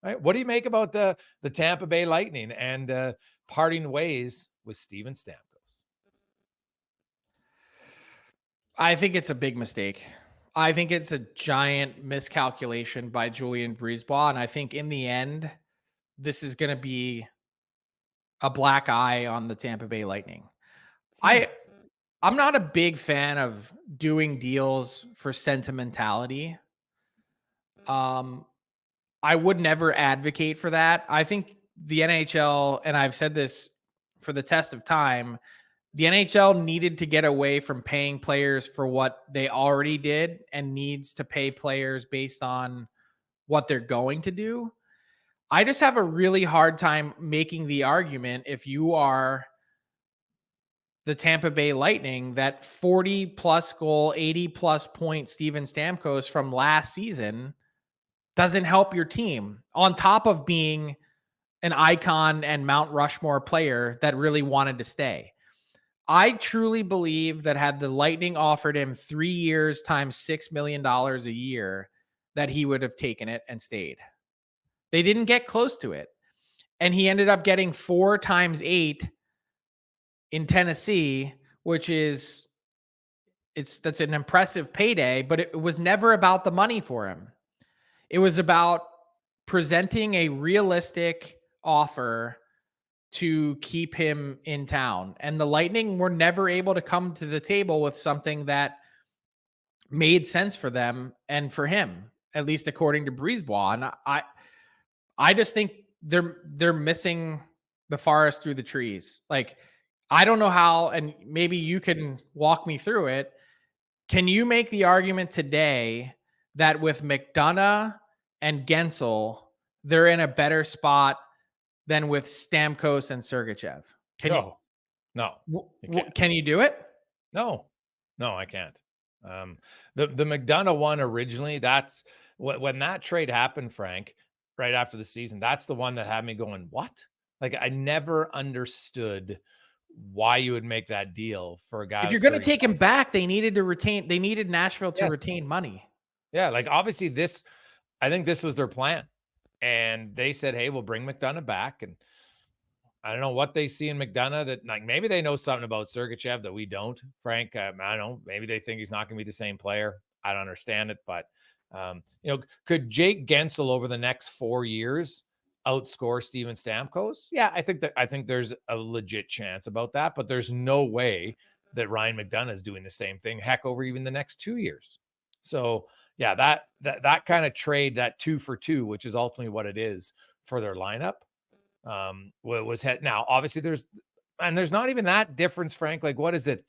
Right? What do you make about the Tampa Bay Lightning and parting ways with Steven Stamkos? I think it's a big mistake. I think it's a giant miscalculation by Julian Breezeball, and I think in the end, this is going to be a black eye on the Tampa Bay Lightning. Hmm. I I'm not a big fan of doing deals for sentimentality. Um, I would never advocate for that. I think the NHL, and I've said this for the test of time, the NHL needed to get away from paying players for what they already did and needs to pay players based on what they're going to do. I just have a really hard time making the argument if you are the Tampa Bay Lightning that 40 plus goal, 80 plus point Steven Stamkos from last season doesn't help your team on top of being an icon and Mount Rushmore player that really wanted to stay. I truly believe that had the Lightning offered him 3 years times $6 million a year, that he would have taken it and stayed. They didn't get close to it. And he ended up getting 4 times 8 in Tennessee, which is that's an impressive payday, but it was never about the money for him. It was about presenting a realistic offer to keep him in town. And the Lightning were never able to come to the table with something that made sense for them and for him, at least according to Breezeball. And I just think they're missing the forest through the trees. Like, I don't know how, and maybe you can walk me through it. Can you make the argument today that with McDonough and Gensel, they're in a better spot than with Stamkos and Sergachev? No, no, you can't. Can you do it? No, no, I can't. The McDonough one originally, that's when that trade happened, Frank, right after the season, that's the one that had me going, what? Like, I never understood why you would make that deal for a guy If you're who's going to take 35. him back, they needed Nashville to Yes. retain money. Yeah, like, obviously I think this was their plan. And they said, hey, we'll bring McDonough back. And I don't know what they see in McDonough that, like, maybe they know something about Sergachev that we don't, Frank. I don't know. Maybe they think he's not going to be the same player. I don't understand it. But, could Jake Gensel over the next 4 years outscore Steven Stamkos? Yeah, I think there's a legit chance about that. But there's no way that Ryan McDonough is doing the same thing, heck, over even the next 2 years. So, yeah, that kind of trade, that 2 for 2, which is ultimately what it is for their lineup, was head. Now, obviously, there's not even that difference, Frank. Like, what is it?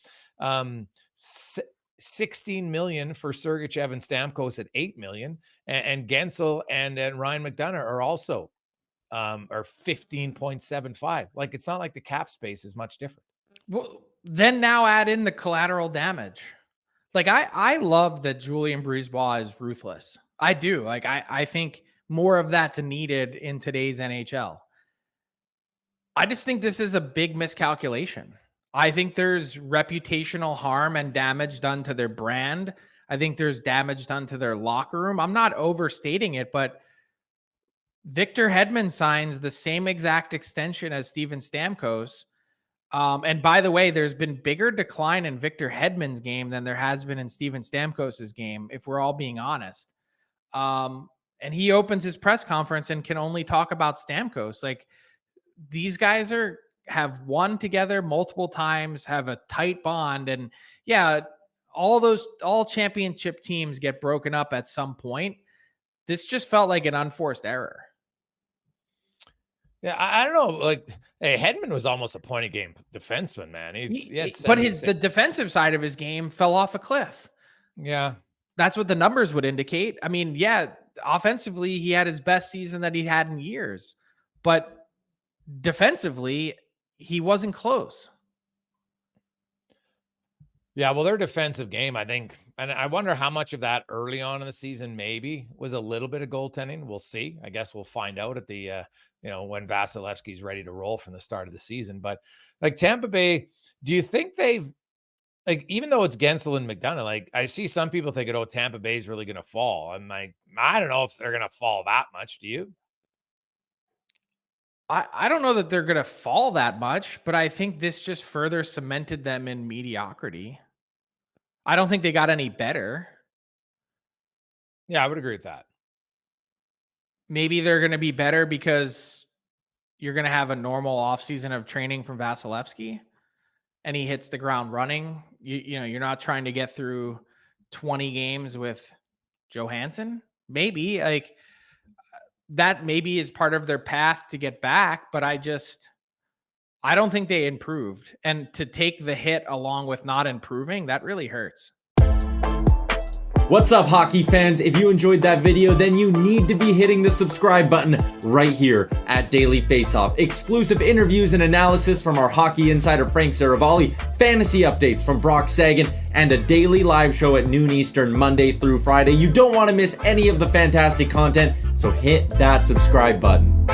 16 million for Sergachev and Stamkos at 8 million, and Gensel and Ryan McDonough are also are 15.75. Like, it's not like the cap space is much different. Well, then now add in the collateral damage. Like, I love that Julian Breezeball is ruthless. I do. Like, I think more of that's needed in today's NHL. I just think this is a big miscalculation. I think there's reputational harm and damage done to their brand. I think there's damage done to their locker room. I'm not overstating it, but Victor Hedman signs the same exact extension as Steven Stamkos. And by the way, there's been bigger decline in Victor Hedman's game than there has been in Steven Stamkos's game, if we're all being honest. And he opens his press conference and can only talk about Stamkos. Like, these guys have won together multiple times, have a tight bond, and yeah, all championship teams get broken up at some point. This just felt like an unforced error. Yeah, I don't know. Like, hey, Hedman was almost a point a game defenseman, man. He had But 76. the defensive side of his game fell off a cliff. Yeah. That's what the numbers would indicate. I mean, yeah, offensively, he had his best season that he had in years, but defensively, he wasn't close. Yeah, well, their defensive game, I think, and I wonder how much of that early on in the season maybe was a little bit of goaltending. We'll see. I guess we'll find out at the, when Vasilevsky's ready to roll from the start of the season. But, like, Tampa Bay, do you think they've, like, even though it's Gensel and McDonough, like, I see some people thinking, oh, Tampa Bay's really going to fall. I'm like, I don't know if they're going to fall that much. Do you? I don't know that they're going to fall that much, but I think this just further cemented them in mediocrity. I don't think they got any better. Yeah, I would agree with that. Maybe they're going to be better because you're going to have a normal offseason of training from Vasilevsky and he hits the ground running. You know, you're not trying to get through 20 games with Johansson. Maybe like that maybe is part of their path to get back, but I don't think they improved. And to take the hit along with not improving, that really hurts. What's up, hockey fans? If you enjoyed that video, then you need to be hitting the subscribe button right here at Daily Faceoff. Exclusive interviews and analysis from our hockey insider Frank Seravalli, fantasy updates from Brock Sagan, and a daily live show at noon Eastern, Monday through Friday. You don't want to miss any of the fantastic content, so hit that subscribe button.